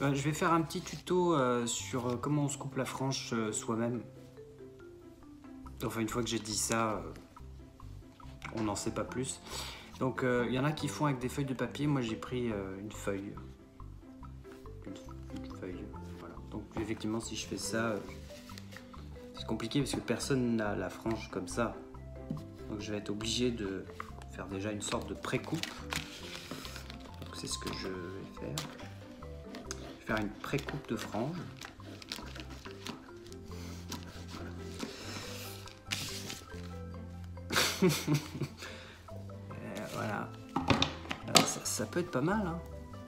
Je vais faire un petit tuto sur comment on se coupe la frange soi-même. Enfin, une fois que j'ai dit ça, on n'en sait pas plus. Donc, il y en a qui font avec des feuilles de papier. Moi, j'ai pris une feuille. Une feuille, voilà. Donc, effectivement, si je fais ça, c'est compliqué parce que personne n'a la frange comme ça. Donc, je vais être obligé de faire déjà une sorte de pré-coupe. Donc, c'est ce que je vais faire. Je vais faire une pré-coupe de frange. Voilà. Alors, ça peut être pas mal, hein.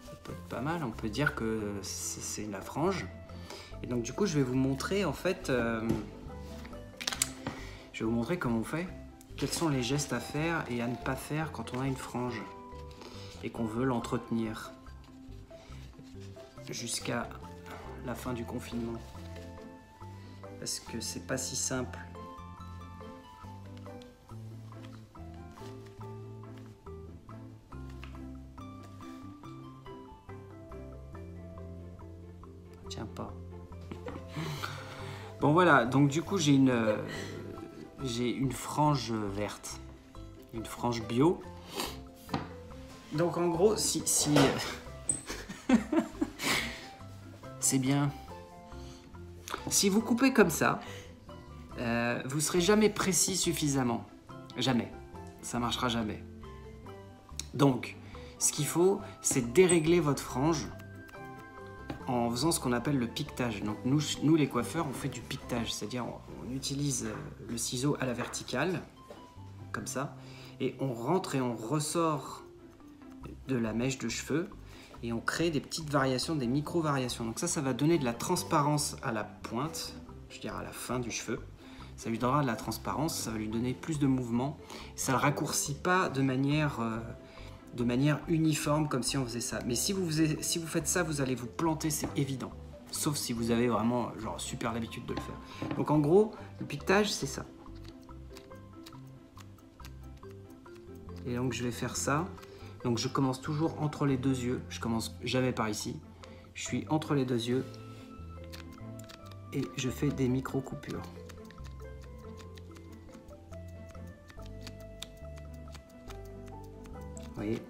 Ça peut être pas mal. On peut dire que c'est la frange. Et donc du coup, je vais vous montrer en fait. Je vais vous montrer comment on fait. Quels sont les gestes à faire et à ne pas faire quand on a une frange et qu'on veut l'entretenir jusqu'à la fin du confinement. Parce que c'est pas si simple. Tiens pas. Bon voilà, donc du coup j'ai une frange verte, une frange bio. Donc en gros, si c'est bien. Si vous coupez comme ça, vous serez jamais précis suffisamment. Jamais. Ça marchera jamais. Donc, ce qu'il faut, c'est dérégler votre frange en faisant ce qu'on appelle le piquetage. Donc nous les coiffeurs, on fait du piquetage, c'est-à-dire on utilise le ciseau à la verticale, comme ça, et on rentre et on ressort de la mèche de cheveux, et on crée des petites variations, des micro-variations. Donc ça va donner de la transparence à la pointe, je dirais à la fin du cheveu. Ça lui donnera de la transparence, ça va lui donner plus de mouvement. Ça ne le raccourcit pas de manière uniforme comme si on faisait ça. Mais si vous faites ça, vous allez vous planter, c'est évident. Sauf si vous avez vraiment genre super l'habitude de le faire. Donc en gros, le piquetage, c'est ça. Et donc je vais faire ça. Donc je commence toujours entre les deux yeux. Je commence jamais par ici. Je suis entre les deux yeux. Et je fais des micro-coupures. Vous voyez ?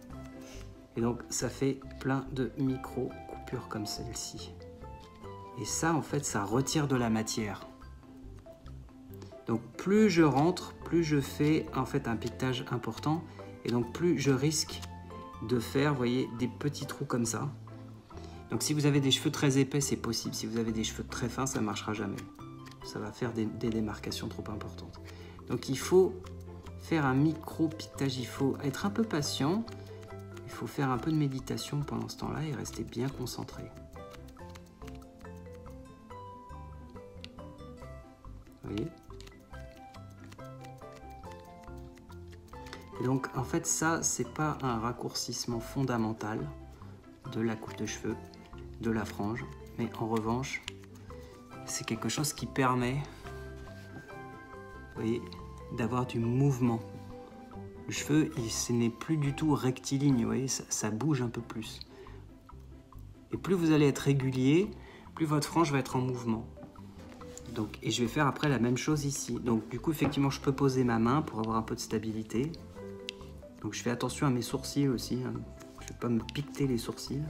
Et donc ça fait plein de micro-coupures comme celle-ci. Et ça, en fait, ça retire de la matière. Donc plus je rentre, plus je fais en fait un piquetage important. Et donc plus je risque de faire, vous voyez, des petits trous comme ça. Donc si vous avez des cheveux très épais, c'est possible. Si vous avez des cheveux très fins, ça ne marchera jamais. Ça va faire des démarcations trop importantes. Donc il faut faire un micro-piquetage, il faut être un peu patient. Il faut faire un peu de méditation pendant ce temps-là et rester bien concentré. Vous voyez ? Et donc en fait ça, c'est pas un raccourcissement fondamental de la coupe de cheveux, de la frange, mais en revanche, c'est quelque chose qui permet, vous voyez, d'avoir du mouvement. Le cheveu, ce n'est plus du tout rectiligne, vous voyez, ça bouge un peu plus. Et plus vous allez être régulier, plus votre frange va être en mouvement. Donc, et je vais faire après la même chose ici. Donc du coup, effectivement, je peux poser ma main pour avoir un peu de stabilité. Donc je fais attention à mes sourcils aussi, hein. Je ne vais pas me piqueter les sourcils.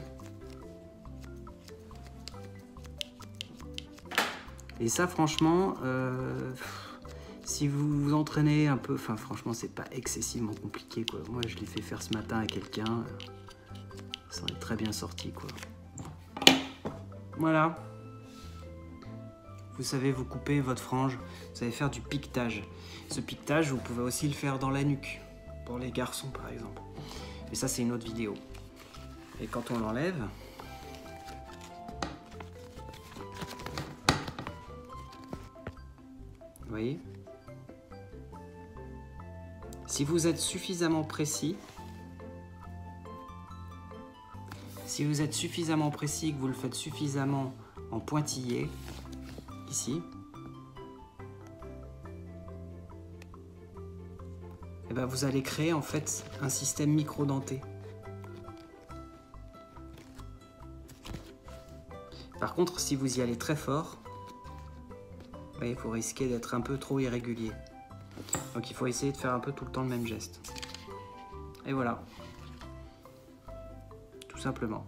Et ça, franchement, si vous vous entraînez un peu, enfin franchement, c'est pas excessivement compliqué, quoi. Moi, je l'ai fait faire ce matin à quelqu'un, ça en est très bien sorti, quoi. Voilà. Vous savez, vous coupez votre frange, vous allez faire du piquetage. Ce piquetage, vous pouvez aussi le faire dans la nuque, pour les garçons par exemple. Mais ça, c'est une autre vidéo. Et quand on l'enlève, vous voyez, si vous êtes suffisamment précis, que vous le faites suffisamment en pointillé, ici, et ben vous allez créer en fait un système micro-denté. Par contre, si vous y allez très fort, vous voyez, vous risquez d'être un peu trop irrégulier. Donc il faut essayer de faire un peu tout le temps le même geste. Et voilà. Tout simplement.